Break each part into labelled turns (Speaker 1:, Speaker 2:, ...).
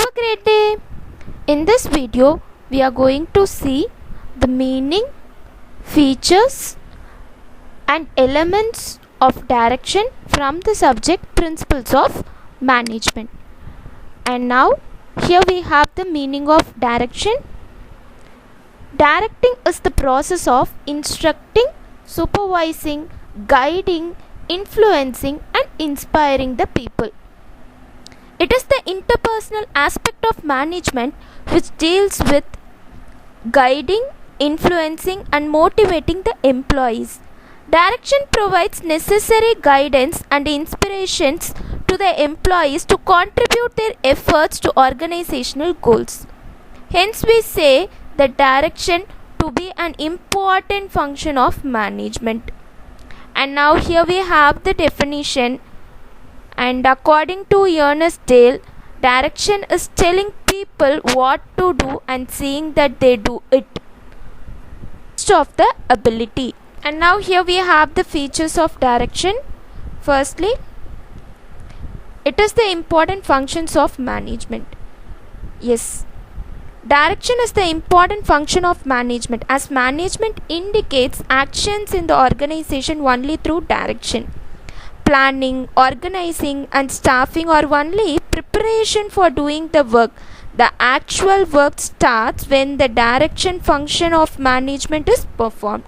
Speaker 1: Have a great day. In this video, we are going to see the meaning, features, and elements of direction from the subject Principles of Management. And now, here we have the meaning of direction. Directing is the process of instructing, supervising, guiding, influencing, and inspiring the people. It is the interpersonal aspect of management which deals with guiding, influencing, and motivating the employees. Direction provides necessary guidance and inspirations to the employees to contribute their efforts to organizational goals. Hence, we say that direction to be an important function of management. And now here we have the definition. And according to Ernest Dale, direction is telling people what to do and seeing that they do it. Of the ability. And now here we have the features of direction. Firstly, it is the important functions of management. Yes, direction is the important function of management, as management indicates actions in the organization only through direction. Planning, organizing, and staffing are only preparation for doing the work. The actual work starts when the direction function of management is performed.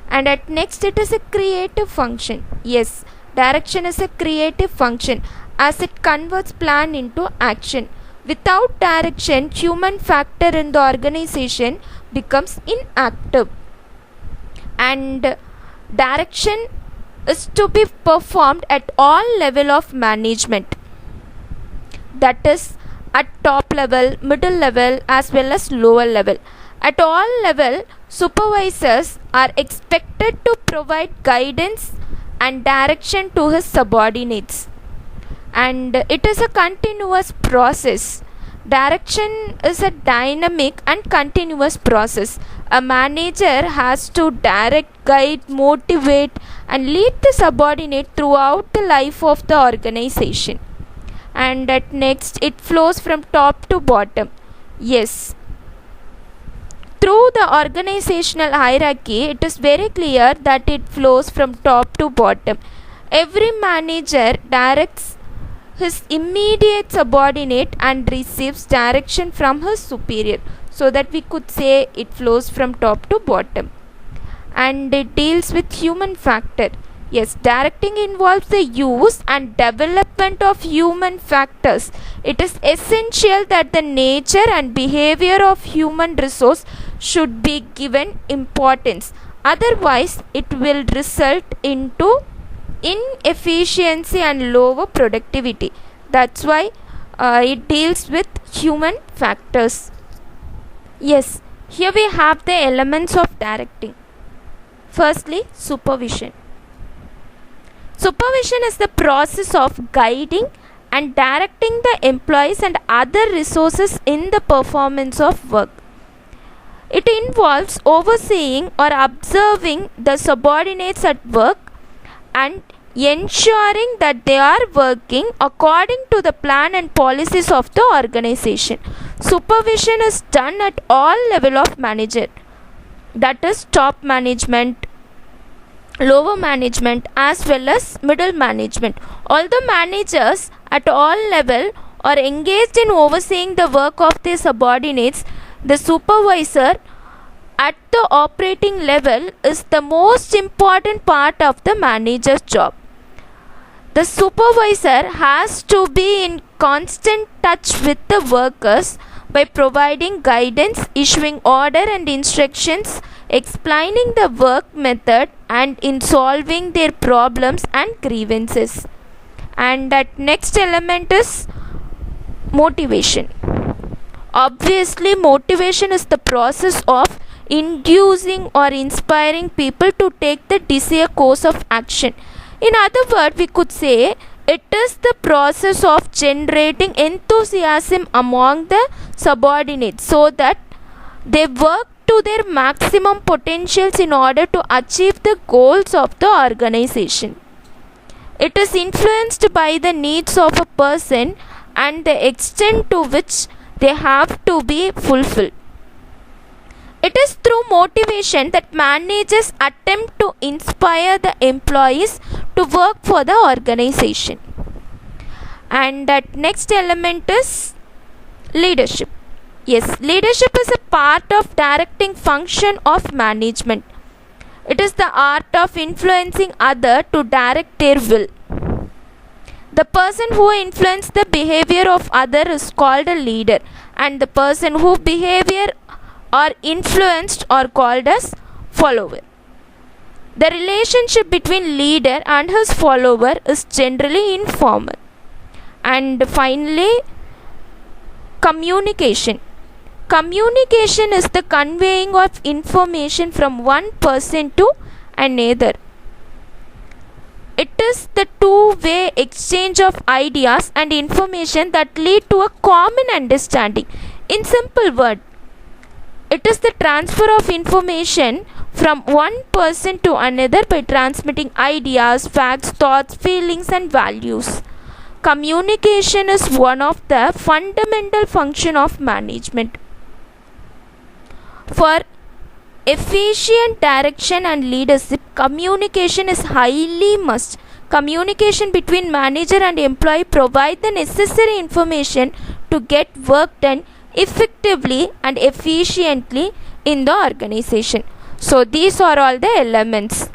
Speaker 1: And at next, it is a creative function. Yes, direction is a creative function as it converts plan into action. Without direction, human factor in the organization becomes inactive. And direction is to be performed at all level of management, that is at top level, middle level, as well as lower level. At all level, supervisors are expected to provide guidance and direction to his subordinates, and it is a continuous process. Direction is a dynamic and continuous process. A manager has to direct, guide, motivate, and lead the subordinate throughout the life of the organization. And at next, it flows from top to bottom. Yes, through the organizational hierarchy, it is very clear that it flows from top to bottom. Every manager directs his immediate subordinate and receives direction from his superior, so that we could say it flows from top to bottom. And it deals with human factor. Yes, directing involves the use and development of human factors. It is essential that the nature and behavior of human resource should be given importance. Otherwise, it will result into inefficiency and lower productivity. That's why it deals with human factors. Yes, here we have the elements of directing. Firstly, supervision. Supervision is the process of guiding and directing the employees and other resources in the performance of work. It involves overseeing or observing the subordinates at work and ensuring that they are working according to the plan and policies of the organization. Supervision is done at all level of manager, that is top management, lower management, as well as middle management. All the managers at all level are engaged in overseeing the work of their subordinates. The supervisor at the operating level is the most important part of the manager's job. The supervisor has to be in constant touch with the workers by providing guidance, issuing order and instructions, explaining the work method, and in solving their problems and grievances. And that next element is motivation. Obviously, motivation is the process of inducing or inspiring people to take the desired course of action. In other words, we could say it is the process of generating enthusiasm among the subordinates so that they work to their maximum potentials in order to achieve the goals of the organization. It is influenced by the needs of a person and the extent to which they have to be fulfilled. It is through motivation that managers attempt to inspire the employees to work for the organization. And that next element is leadership. Yes, leadership is a part of directing function of management. It is the art of influencing others to direct their will. The person who influences the behavior of others is called a leader, and the person whose behavior are influenced are called as follower. The relationship between leader and his follower is generally informal. And finally, communication. Communication is the conveying of information from one person to another. It is the two-way exchange of ideas and information that lead to a common understanding. In simple words, it is the transfer of information from one person to another by transmitting ideas, facts, thoughts, feelings, and values. Communication is one of the fundamental functions of management. For efficient direction and leadership, communication is highly must. Communication between manager and employee provide the necessary information to get work done effectively and efficiently in the organization. So these are all the elements: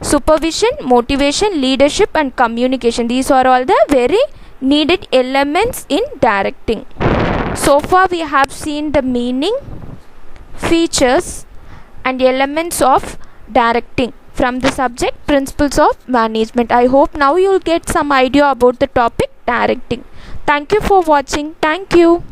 Speaker 1: supervision, motivation, leadership, and communication. These are all the very needed elements in directing. So far we have seen the meaning, features, and elements of directing from the subject principles of management. I hope now you will get some idea about the topic directing. Thank you for watching. Thank you.